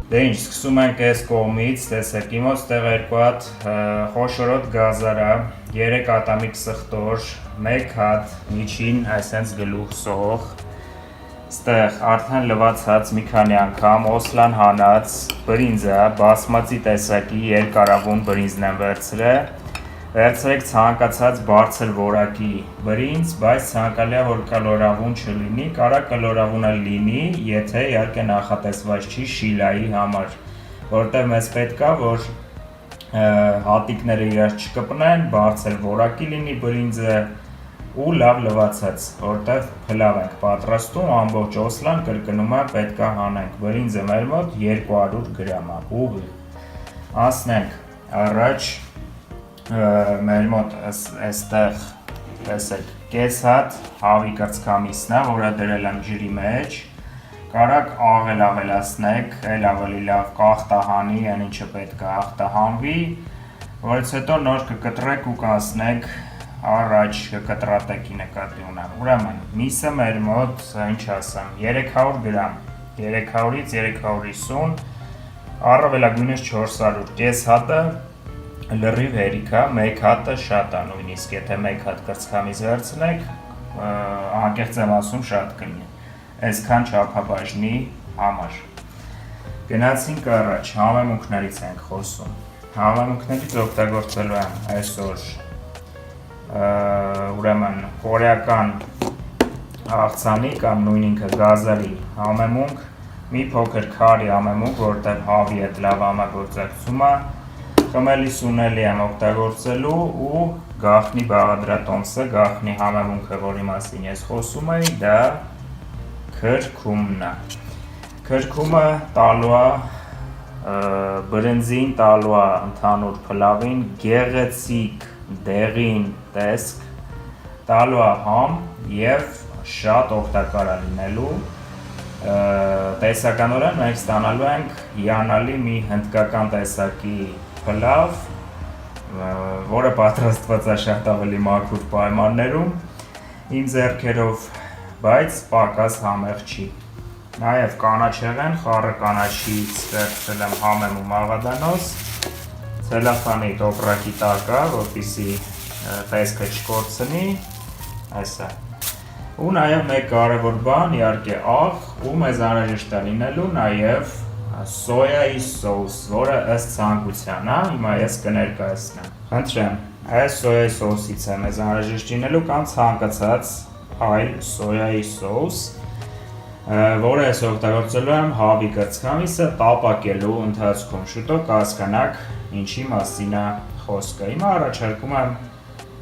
Դե ինչ, սկսում ենք այս կողմից, տեսեք, իմոց տեղ երկու հատ խոշորոտ գազարա, 3 ատամիկ սխտոր, 1 հատ միջին այսենց գլուխ սող, ստեղ արդեն լվացած մի քանի անգամ օսլան հանած բրինձը, բասմատի տեսակի երկարավուն բրինձն եմ վերցրեք ցանկացած բարձր որակի բրինձ, բայց ցանկալի է որ կալորավուն չլինի, կարող կալորավունը լինի, եթե իհարկե նախատեսված չի շիլայի համար, որտեղ մեզ պետք է որ հատիկները իրար չկպնեն, բարձր որակի լինի բրինձը ու լավ լվացած, որտեղ փլավ ենք պատրաստում, ամբողջ օսլան կրկնում է պետք է հանենք, բրինձը մեր մոտ 200 գրամ է, ուղիղ, անցնենք առաջ մեր մոտ այստեղ տեսեք կես հատ հավի կրծքամիսն է, որը դրել եմ ջրի մեջ, կարակ ավելացնեք, էլ ավելի լավ կախտահանի, այն ինչը պետք է ախտահանվի, որից հետո նոր կկտրեք ու կանցնեք առաջ կկտրատեկի նկատի ունեմ, ուրեմն միսը մեր մոտ, ինչ ասեմ, 300 գրամ, 300-ից 350, առավելագույնս 400, կես հատը լրիվ հերիք է, 1 հատը շատ է նույնիսկ, եթե 1 հատ կրծքամիս վերցնեք, անկեղծ եմ ասում շատ կլինի, այսքան չափաբաժնի համար։ Գնացինք առաջ, համեմունքներից ենք խոսում, համեմունքներից օգտագործելու եմ այսօր ուրեմն կորեական աղցանի կամ նույն ինքը գազարի համեմունք, մի փոքր քարի համեմունք, որտեղ հավի հետ լավ համագործակցում է, խմելի սունելի եմ օգտագործելու ու գաղտնի բաղադրատոմսը, գաղտնի համեմունքը, որի մասին ես խոսում էի, դա քրքումն է։ Քրքումը տալու է բրինձին, տալու է ընդհանուր փլավին գեղեցիկ դեղին տեսք, տալու է համ և շատ օգտակար է լինելու, տեսականորեն մենք ստանալու ենք հիանալի մի հնդկական տեսակի փլավ, որը պատրաստված է շատ ավելի մաքուր պայմաններում, իմ ձեռքերով, բայց պակաս համեղ չի։ Նաև կանաչեղեն, խառը կանաչից վերցրել եմ համեմում աղադանոց, ցելոֆանի տոպրակի տակ է, որպեսզի տեսքը չկորցնի, այսա։ Ու նաև մեկ կարևոր բան, իհարկե աղ, ու մեզ անհրաժեշտ է լինելու նաև սոյայի սոուս, որը ըստ ցանկության է, հիմա ես կներկայացնեմ։ Խնդրեմ, այս սոյայի սոուսից է մեզ անհրաժեշտ լինելու կամ ցանկացած այլ սոյայի սոուս, որը ես օգտագործելու եմ հավի կրծքամիսը տապակելու ընթացքում, շուտով կհասկանաք ինչի մասին է խոսքը։ Հիմա առաջարկում եմ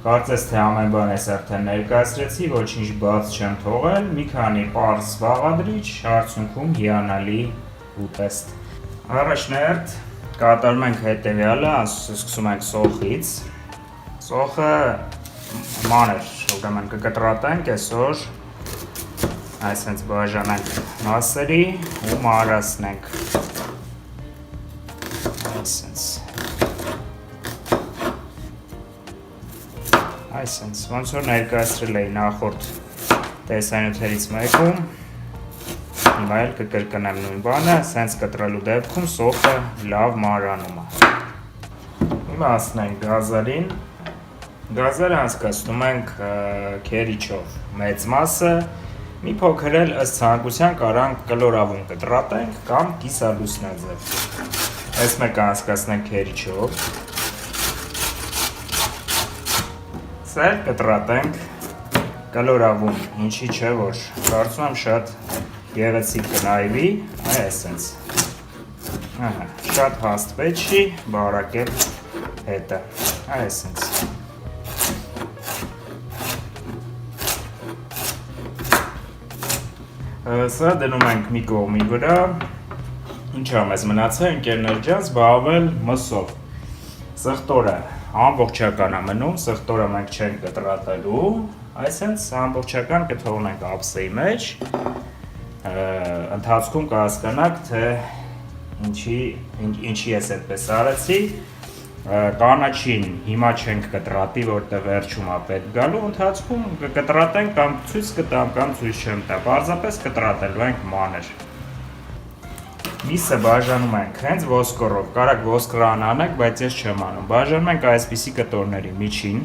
կարծես թե ամեն բան ես արդեն ներկայացրեցի, ոչինչ բաց չեմ թողել, մի քանի պարզ բաղադրիչ, արդյունքում հիանալի ուտեստ։ Առաջնահերթ կատարում ենք հետևյալը, սկսում ենք սոխից։ Սոխը մանր, ուրեմն կկտրատենք այսօր, այսպես բաժանենք մասերի ու մանրացնենք։ Այսպես, ոնց որ ներկայացրել էի նախորդ տեսանյութերից մեկում, հիմա էլ կկրկնեմ նույն բանը, սենց կտրելու դեպքում սոխը լավ մանրանում է։ Հիմա ասնենք գազարին, գազարը անցկացնում ենք քերիչով, մեծ մասը, մի փոքր էլ ըստ ցանկության կարանք կլորավուն կտրատենք կամ կիսալուսնաձև։ Այս մեկը անցկացնենք քերիչով, սեր կտրատենք կլորավուն, ինչի չէ որ կարծում եմ շատ գեղեցիկ կնայվի, այսպես, շատ հաստ պետք չի, բարակել հետը, այսպես։ Սա դնում ենք մի կողմի վրա, ինչ ամես մնացել ընկերներ ջան, զբաղվել մսով, սխտորը ամբողջական է մնում, սխտորը մենք չենք կտրատելու, այսպես ամբողջական կթողնենք ափսեի մեջ, ընթացքում կհասկանաք, թե ինչի ես այդպես արեցի, կանաչին հիմա չենք կտրատի, որտեղ վերջում է պետք գալու, ընթացքում կկտրատենք կամ ցույց կտամ կամ ցույց չեմ տա, պարզապես կտրատելու ենք մանր։ Միսը բաժանում ենք հենց ոսկորով, կարակ ոսկրան անեք, բայց ես չեմ անում, բաժանում ենք այսպիսի կտորների միջին,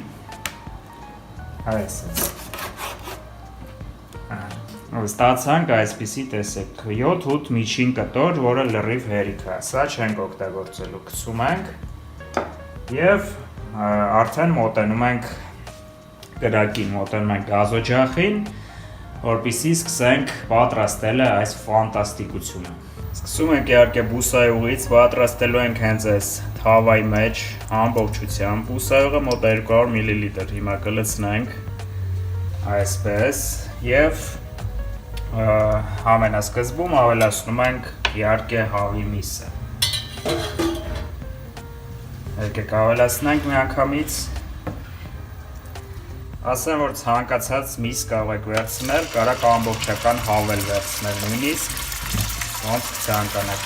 ստացանք այսպիսի տեսեք 7-8 միջին կտոր, որը լրիվ հերիք է, սա չենք օգտագործելու, գցում ենք և արդեն մոտենում ենք կրակին, մոտենում ենք գազօջախին, որպեսզի սկսենք պատրաստել այս ֆանտաստիկությունը։ Սկսում ենք իհարկե բուսայուղից, պատրաստելու ենք հենց այս թավայի մեջ ամբողջությամբ, բուսայուղը մոտ 200 մլ, հիմա կլցնենք այսպես և ամենասկզբում ավելացնում ենք իհարկե հավի միսը։ Եկեք ավելացնենք միանգամից։ Ասեմ, որ ցանկացած միս կարող եք վերցնել, կարակ ամբողջական հավ էլ վերցնել նույնիսկ, ոնց ցանկանաք։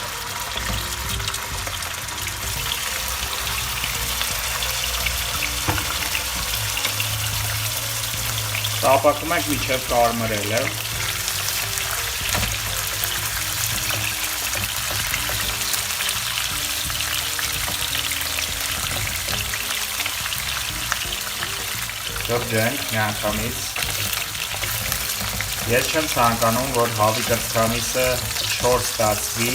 Տապակում ենք մինչև կարմրելը։ Շրջենք միանգամից։ Ես չեմ ցանկանում, որ հավի կրծքամիսը չոր ստացվի,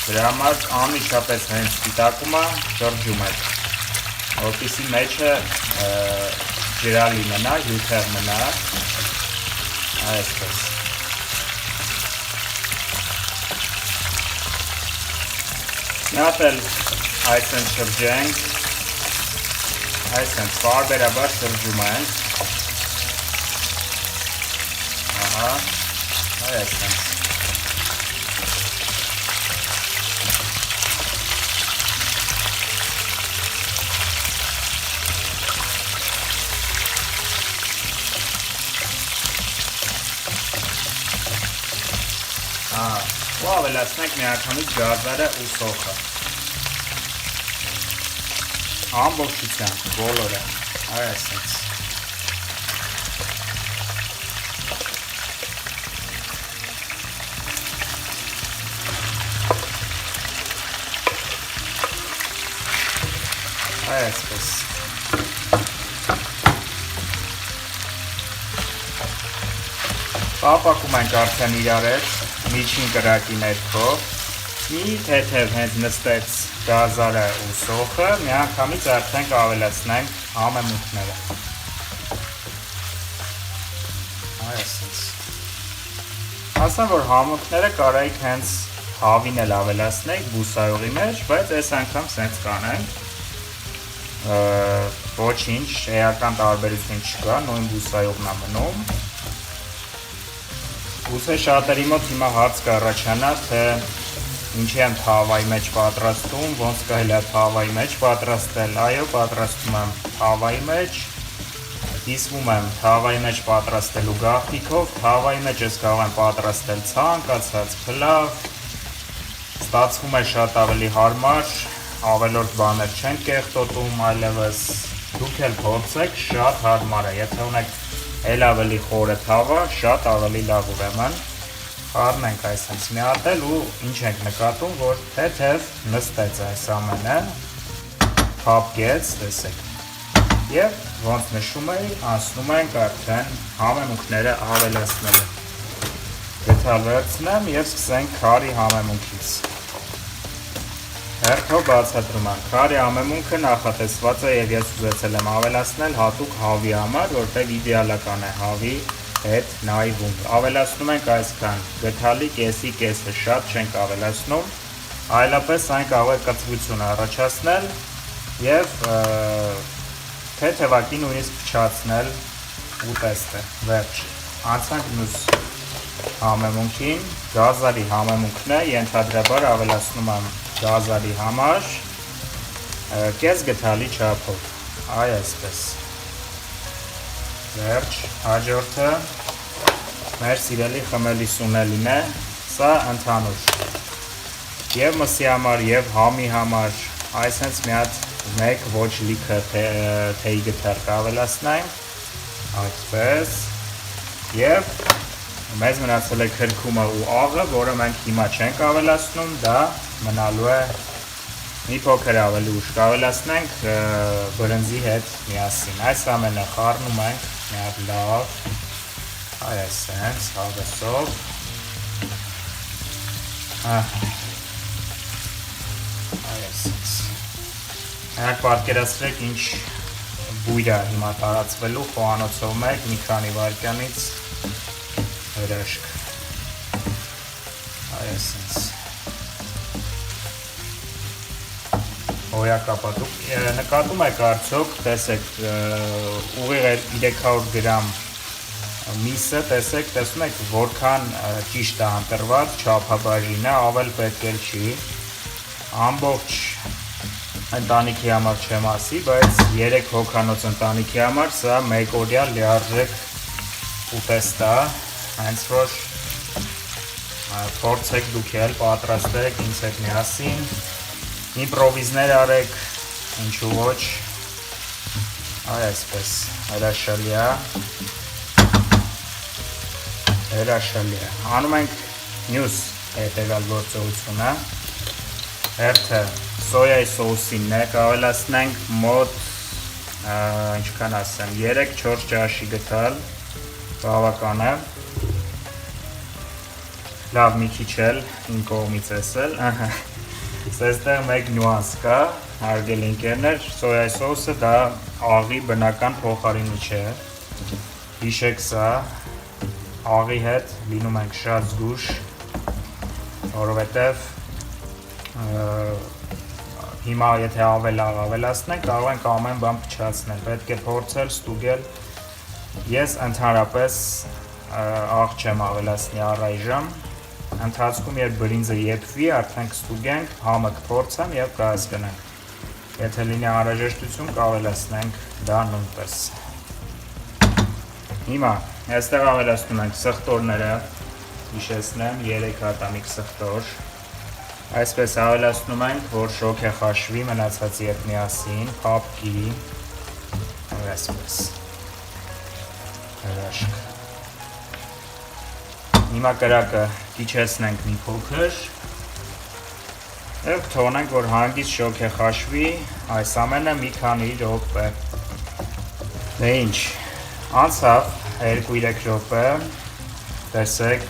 դրա համար անմիջապես հենց սպիտակումը շրջում եք, որպեսզի մեջը ջրալի մնա, հյութեղ մնա, այսպես։ Մի հատ էլ այսպես շրջենք, այսպես պարբերաբար շրջում ենք, այսպես։ Ու ավելացնենք միանգամից գազարը ու սոխը։ Ամբողջությամբ, բոլորը, այսպես։ Այսպես։ Տապակում ենք արդեն իրար հետ, միջին կրակի ներքո, մի թեթև հենց նստեց գազարը ու սոխը, միանգամից արդեն կավելացնենք համեմունքները։ Այսպես։ Ասեմ, որ համեմունքները կարայիք հենց հավին էլ ավելացնենք բուսայուղի մեջ, բայց այս անգամ սենց կանենք, ոչինչ, էական տարբերություն չկա, նույն բուսայուղն է մնում։ Գուցե շատերի մոտ հիմա հարց կառաջանա, թե ինչի եմ թավայի մեջ պատրաստում, ոնց կարելի է թավայի մեջ պատրաստել, այո, պատրաստում եմ թավայի մեջ, դիսվում եմ թավայի մեջ պատրաստելու գաղթիկով, թավայի մեջ ես կարող եմ պատրաստել ցանկացած փլավ, ստացվում է շատ ավելի հարմար, ավելորդ բաներ չեն կեղտոտում, այլևս դուք էլ փորձեք, շատ հարմար է, եթե ունեք էլ ավելի խորը թավա, շատ ավելի լավ ուրեմն, խառնենք այսպես մի հատ էլ ու ինչ ենք նկատում, որ թեթև նստեց այս ամենը, փափկեց, տեսեք, և ոնց նշում էի, անցնում ենք արդեն համեմունքները ավելացնելու։ Գդալ վերցնեմ և սկսենք քարի համեմունքից։ Հերթով բացատրում եմ, քարի համեմունքը նախատեսված է և ես ուզեցել եմ ավելացնել հատուկ հավի համար, որտեղ իդեալական է հավի հետ նայվում։ Ավելացնում ենք այսքան, գդալի կեսի կեսը շատ չենք ավելացնում, այլապես այն կարող է կծվություն առաջացնել և թեթևակի նույնիսկ փչացնել ուտեստը, վերջ։ Անցանք մյուս համեմունքին, գազարի համեմունքն է, ենթադրաբար ավելացնում եմ գազարի համար, կես գդալի չափով, այսպես։ Վերջ, հաջորդը մեր սիրելի խմելի սունելին է, սա ընդհանուր։ Եվ մսի համար, և համի համար, այսպես մի հատ մեկ ոչ լիքը թեյի գդալ կավելացնենք, այսպես, և մեզ մնացել է քրքումը ու աղը, որը մենք հիմա չենք ավելացնում, դա մնալու է մի փոքր ավելի ուշ կավելացնենք բրնձի հետ միասին։ Այս ամենը խառնում ենք մի հատ լավ, այսպես հավեսով։ Այսպես։ Նրանք պատկերացրեք ինչ բույր է հիմա տարածվելու խոհանոցով մեկ մի քանի վայրկյանից հրաշք։ Այսպես։ Հոյակապատուկ նկատում եք արդյոք, տեսեք ուղիղ 300 գրամ միսը, տեսնում եք որքան ճիշտ է ընտրված, չափաբաժինը, ավել պետք էլ չի, ամբողջ ընտանիքի համար չեմ ասի, բայց 3 հոգանոց ընտանիքի համար սա մեկօրյա լիարժեք ուտեստ է, հենց որ փորձեք դուք էլ պատրաստեք ինձ հետ միասին, իմպրովիզներ արեք, ինչու ոչ, այսպես, հրաշալի է, անում ենք մյուս հետևյալ գործողությունը, հերթը սոյայի սոուսինն է, կավելացնենք մոտ, ինչքան ասեմ, 3-4 ճաշի գտալ, բավական է, լավ մի քիչ էլ իմ կողմից էսել, Այստեղ մեկ նյուանս կա, հարգելի ընկերներ, սոյայի սոուսը դա աղի բնական փոխարինիչ է, հիշեք սա, աղի հետ լինում ենք շատ զգույշ, որովհետև հիմա եթե ավելացնենք, կարող ենք ամեն բան փչացնել, պետք է փորձել, ստուգել, ես ընդհանրապես աղ չեմ ավելացնի առայժմ, ընթացքում երբ բրինձը եփվի, արդեն կստուգենք, համը կփորձեմ եւ կհասկանանք։ Եթե լինի անհրաժեշտություն, կավելացնենք դա նույնպես։ Հիմա այստեղ ավելացնում ենք սխտորները, հիշեցնեմ 3 ատամիկ սխտոր։ Այսպես ավելացնում ենք, որ շոգ է խաշվի մնացածի հետ միասին, փափկի, այսպես։ Հրաշք։ Հիմա կրակը կիչեցնենք մի փոքր և թողնենք, որ հանգիստ շոգ է խաշվի, այս ամենը մի քանի րոպե։ Դե ինչ, անցավ 2-3 րոպե, տեսեք,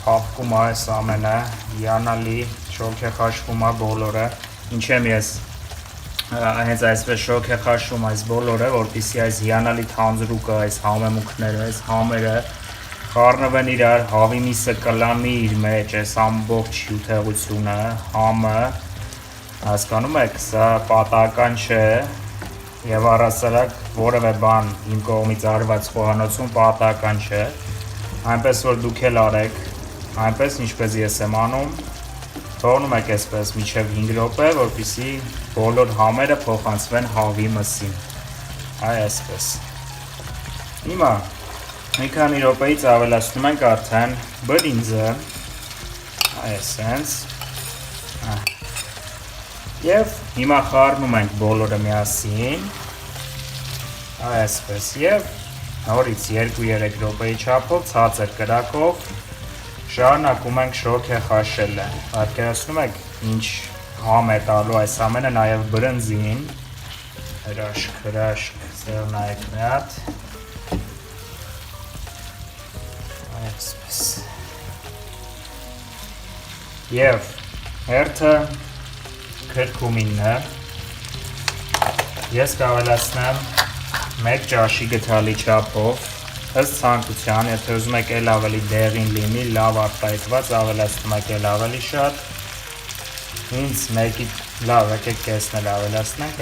փափկում է այս ամենը, հիանալի շոգ է խաշվում է բոլորը, ինչ եմ ես հենց այսպես շոգ է խաշվում այս բոլորը, որպեսզի այս հիանալի թանձրուկը, այս համեմունքները, այս համերը խառնվեն իրար, հավի միսը կլանի իր մեջ, այս ամբողջ հյութեղությունը, համը, հասկանում եք, սա պատահական չէ և առհասարակ որևէ բան իմ կողմից արված խոհանոցում պատահական չէ, այնպես որ դուք էլ արեք, այնպես ինչպես ես եմ անում, թողնում եք այսպես մինչև 5 րոպե, որպեսզի բոլոր համերը փոխանցվեն հավի մսին, այսպես։ Հիմա մի քանի րոպեից ավելացնում ենք արդեն բրինձը, այսպես, և հիմա խառնում ենք բոլորը միասին, այսպես, և նորից 2-3 րոպեի չափով ցածր կրակով շարունակում ենք շոգ է խաշելը, պատկերացնում եք ինչ համ է տալու այս ամենը նաև բրնձին, հրաշք, սեղ նայեք մի հատ, և հերթը քրքումինն է, ես կավելացնեմ 1 ճաշի գթալի չափով, ըստ ցանկության, եթե ուզում եք էլ ավելի դեղին լինի, լավ արտահայտված, ավելացնում եք էլ ավելի շատ, ինձ մեկի լավ եկեք կեսն էլ ավելացնենք,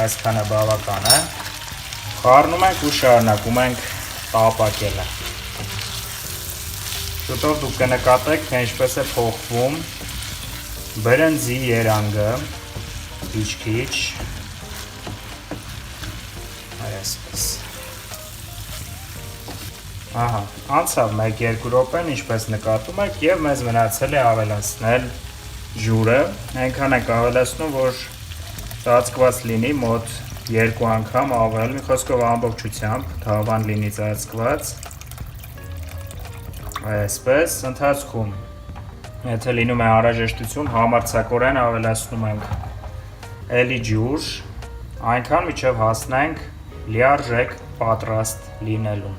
այսքանը բավական է, խառնում ենք ու շարունակում ենք տապակելը։ Շուտով դուք կնկատեք, թե ինչպես է փոխվում բրնձի երանգը, քիչ-քիչ, այսպես։ Անցավ 1-2 րոպեն, ինչպես նկատում եք, և մեզ մնացել է ավելացնել ջուրը, այնքան ենք ավելացնում, որ ծածկված լինի մոտ 2 անգամ ավել, մի խոսքով ամբողջությամբ թավան լինի ծածկված, Այսպես ընթացքում եթե լինում է անհրաժեշտություն համարձակորեն ավելացնում ենք էլի ջուր, այնքան մինչև հասնենք լիարժեք պատրաստ լինելուն։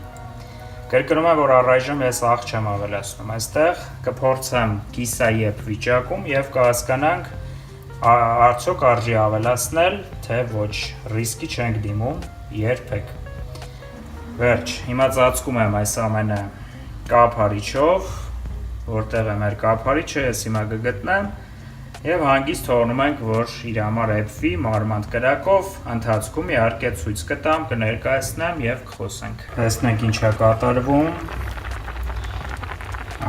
Կրկնում եմ, որ առայժմ ես աղ չեմ ավելացնում, այստեղ կփորձեմ կիսաեպ վիճակում և կհասկանանք արդյոք արժի ավելացնել, թե ոչ, ռիսկի չենք դիմում երբեք։ Վերջ, հիմա ծածկում եմ այս ամենը կափարիչով, որտեղ է մեր կափարիչը, ես հիմա կգտնեմ և հանգիստ թողնում ենք, որ իր համար էպվի մարմանդ կրակով, ընթացքում իհարկե ցույց կտամ, կներկայացնեմ և կխոսենք։ Տեսնենք ինչ է կատարվում։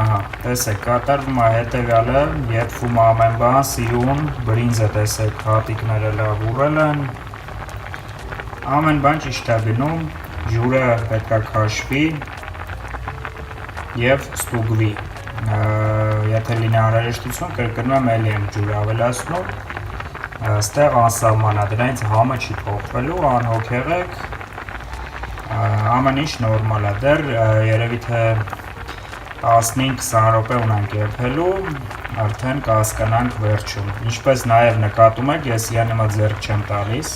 Ահա, տեսեք, կատարվում է հետևյալը, եփվում ամեն բան, սիրուն, բրինձը տեսեք, հատիկները լավ ուռել են, ամեն բան ճիշտ է գնում, ջուրը պետք է քաշվի և ստուգվի։ Եթե լինի անհրաժեշտություն, կրկնում էլի եմ ջուր ավելացնում, ստեղ անսահման է, դրանից համը չի փոխվելու, անհոգեղեք, ամեն ինչ նորմալ է, դեռ երևի թե 15-20 րոպե ունենք եփելու, արդեն կհասկանանք վերջում։ Ինչպես նաև նկատում եք, ես յանիմա ձեռք չեմ տալիս,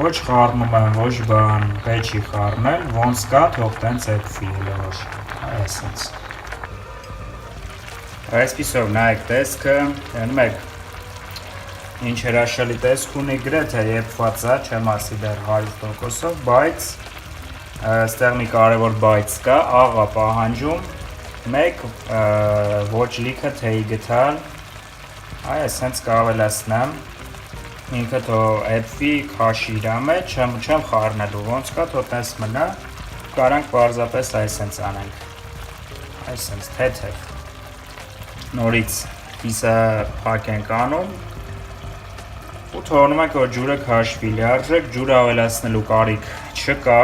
ոչ խառնում եմ, ոչ բան, պետք չի խառնել, ոնց կա, թող տենց էփվի լոր, այսպես։ Այսպիսով նայեք տեսքը, տենում եք, ինչ հրաշալի տեսք ունի, գրեթե եփված է, չեմ ասի դեռ 100%-ով, բայց այստեղ մի կարևոր բայց կա, աղա պահանջում, մեկ ոչ լիքը թեյի գտալ, այս հենց կավելացնեմ, ինքը թող էփվի, քաշի իրա մեջ, չեմ խառնելու, ոնց կա, թող տես մնա, կարանք պարզապես այս հենց անենք, այս հենց թեթև, նորից կիսը փակ ենք անում, ու թողնում ենք, որ ջուրը քաշվի, լիարժեք ջուրը ավելացնելու կարիք չկա,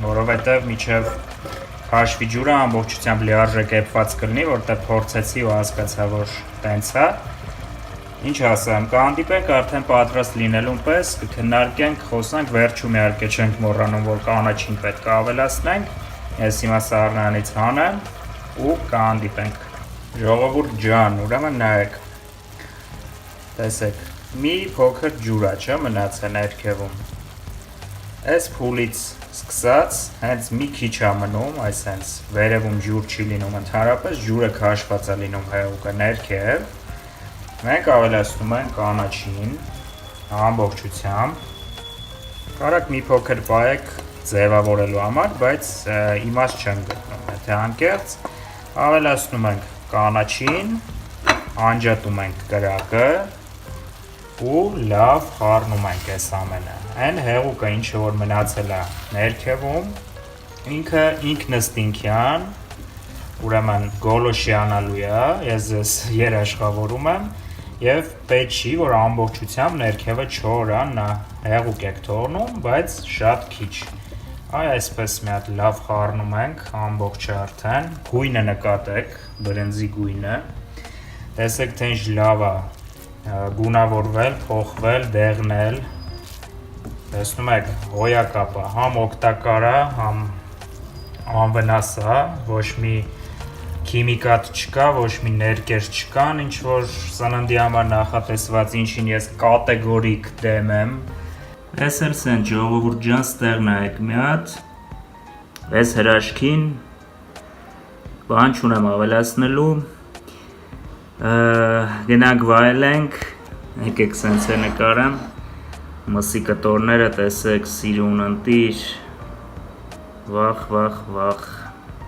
որովհետև մինչև քաշվի ջուրը ամբողջությամբ լիարժեք էփված կլինի, որտեղ փորձեցի ու հասկացա, որ տենց է, ինչ ասեմ, կհանդիպենք արդեն պատրաստ լինելուն պես, կքննարկենք, խոսանք, վերջում իհարկե չենք մոռանում, որ կանաչին պետք է ավելացնենք, ես հիմա սառնարանից հանեմ ու կհանդիպենք։ Ժողովուրդ ջան, ուրեմն նայեք, տեսեք, մի փոքր ջուր է, չէ, մնացել ներքևում, այս փուլից սկսած, հենց մի քիչ է մնում, այս հենց վերևում ջուր չի լինում, ընդհանրապես ջուրը քաշված է լինում հեղուկը ներքև, մենք ավելացնում ենք կանաչին, ամբողջությամբ, կարաք մի փոքր պահեք ձևավորելու համար, բայց իմաստ չեմ գտնում, եթե անկեղծ, ավելացնում ենք կանաչին, անջատում ենք կրակը ու լավ խառնում ենք այս ամենը, այն հեղուկը ինչը որ մնացել է ներքևում, ինքը ինքնըստինքյան, ուրեմն գոլոշիանալու է, ես ձեզ երաշխավորում եմ և պետք չի, որ ամբողջությամբ ներքևը չորանա, հեղուկ եք թողնում, բայց շատ քիչ, այսպես մի հատ լավ խառնում ենք, ամբողջը արդեն, գույնը նկատեք, բրնձի գույնը, տեսեք թե ինչ լավ է գունավորվել, փոխվել, դեղնել, տեսնում եք հոյակապ է, համ օգտակար է, համ անվնաս է, ոչ մի քիմիկատ չկա, ոչ մի ներկեր չկան, ինչ որ սննդի համար նախատեսված, ինչին ես կատեգորիկ դեմ եմ, Ես էլ սենց ժողովուրդ ջան ստեղ նայեք մի հատ, ես հրաշքին, բան չունեմ ավելացնելու, գնանք վայելենք, եկեք սենց է նկարեմ, մսի կտորները տեսեք սիրուն ընտիր, վախ,